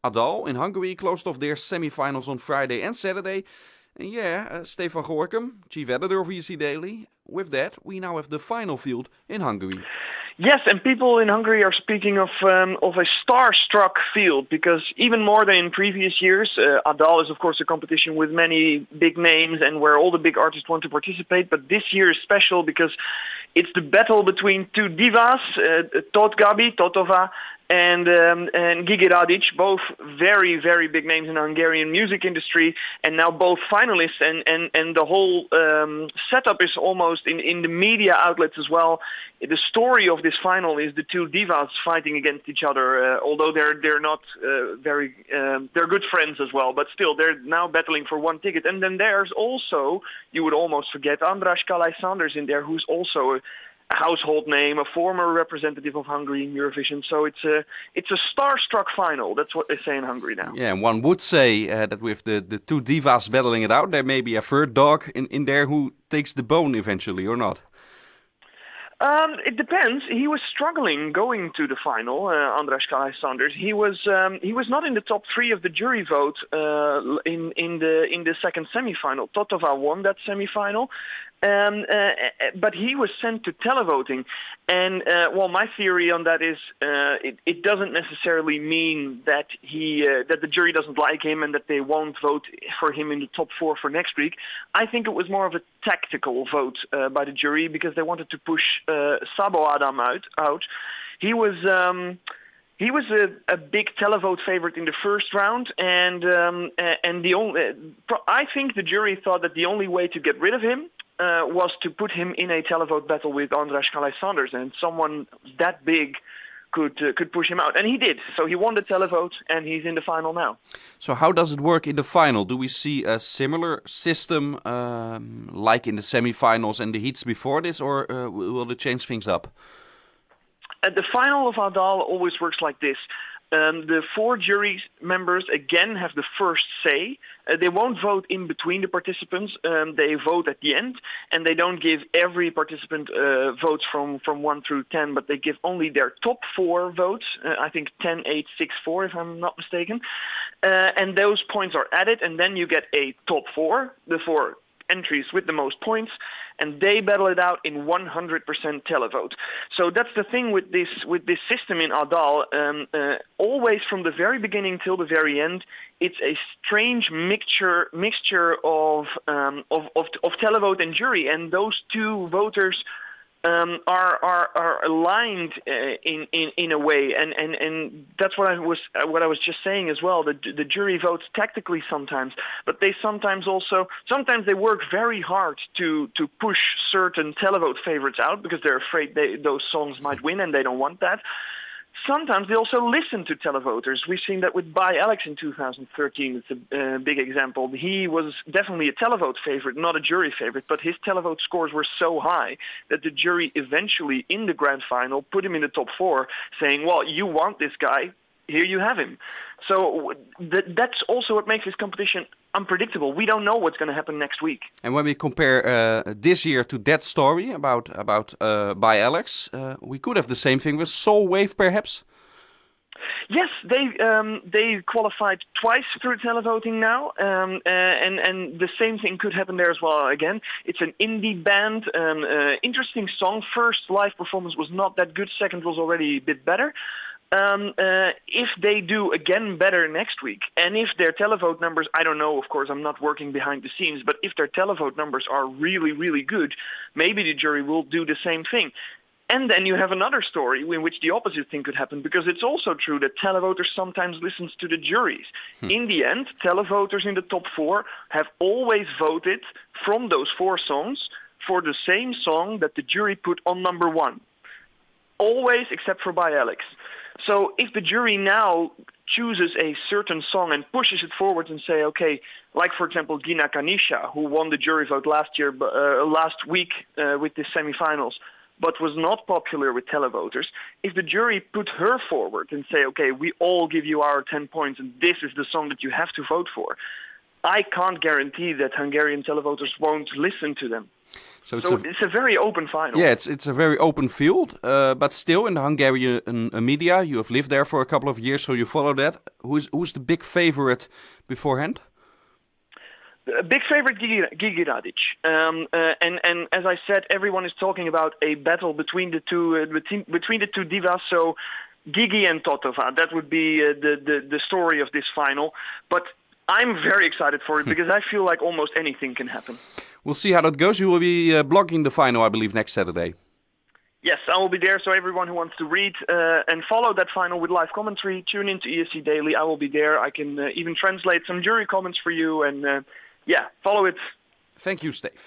A Dal in Hungary closed off their semi-finals on Friday and Saturday. And Steef van Gorkum, chief editor of EC Daily. With that, we now have the final field in Hungary. Yes, and people in Hungary are speaking of a starstruck field because even more than in previous years, A Dal is of course a competition with many big names and where all the big artists want to participate. But this year is special because it's the battle between two divas, Totova, and Gigi Radic, both very, very big names in the Hungarian music industry, and now both finalists, and the whole setup is almost in the media outlets as well. The story of this final is the two divas fighting against each other, although they're not they're good friends as well, but still they're now battling for one ticket. And then there's also, you would almost forget, András Sanders in there, who's also a household name, a former representative of Hungary in Eurovision. So it's a starstruck final. That's what they say in Hungary now. Yeah, and one would say that with the two divas battling it out, there may be a third dog in there who takes the bone eventually, or not? It depends. He was struggling going to the final, András Sanders. He was not in the top three of the jury vote in the second semifinal. Totova won that semifinal, but he was sent to televoting. And my theory on that is it doesn't necessarily mean that that the jury doesn't like him and that they won't vote for him in the top four for next week. I think it was more of a tactical vote by the jury because they wanted to push Sabo Adam out. He was a big televote favorite in the first round, and I think the jury thought that the only way to get rid of him was to put him in a televote battle with András Sanders, and someone that big could push him out, and he did. So he won the televote, and he's in the final now. So how does it work in the final? Do we see a similar system like in the semifinals and the heats before this, or will it change things up? The final of A Dal always works like this. The four jury members again have the first say. They won't vote in between the participants. They vote at the end, and they don't give every participant votes from 1 through 10, but they give only their top four votes. I think 10, 8, 6, 4, if I'm not mistaken. And those points are added, and then you get a top four, the four entries with the most points, and they battle it out in 100% televote. So that's the thing with this system in A Dal. Always from the very beginning till the very end, it's a strange mixture of televote and jury, and those two voters are aligned in a way, and that's what I was just saying as well. The jury votes tactically sometimes, but they sometimes they work very hard to push certain televote favorites out because they're afraid those songs might win and they don't want that. Sometimes they also listen to televoters. We've seen that with By Alex in 2013. It's a big example. He was definitely a televote favorite, not a jury favorite, but his televote scores were so high that the jury eventually, in the grand final, put him in the top four, saying, well, you want this guy, here you have him. So that's also what makes this competition unpredictable. We don't know what's going to happen next week. And when we compare this year to that story about By Alex, we could have the same thing with Soul Wave, perhaps. Yes, they qualified twice through televoting now, and the same thing could happen there as well. Again, it's an indie band, interesting song. First live performance was not that good. Second was already a bit better. If they do again better next week, and if their televote numbers, I don't know, of course, I'm not working behind the scenes, but if their televote numbers are really, really good, maybe the jury will do the same thing. And then you have another story in which the opposite thing could happen, because it's also true that televoters sometimes listen to the juries. In the end, televoters in the top four have always voted from those four songs for the same song that the jury put on number one. Always, except for By Alex. So if the jury now chooses a certain song and pushes it forward and say, okay, like for example Gina Kanisha, who won the jury vote last week with the semifinals, but was not popular with televoters, if the jury put her forward and say, okay, we all give you our 10 points and this is the song that you have to vote for, I can't guarantee that Hungarian televoters won't listen to them. So It's a very open final. yeah, it's a very open field, but still in the Hungarian media, you have lived there for a couple of years, so you follow that. Who's the big favorite beforehand? A big favorite, Gigi Radic. And as I said, everyone is talking about a battle between the two divas. So Gigi and Totova, that would be the story of this final. But I'm very excited for it because I feel like almost anything can happen. We'll see how that goes. You will be blogging the final, I believe, next Saturday. Yes, I will be there. So everyone who wants to read and follow that final with live commentary, tune into ESC Daily. I will be there. I can even translate some jury comments for you and follow it. Thank you, Steef.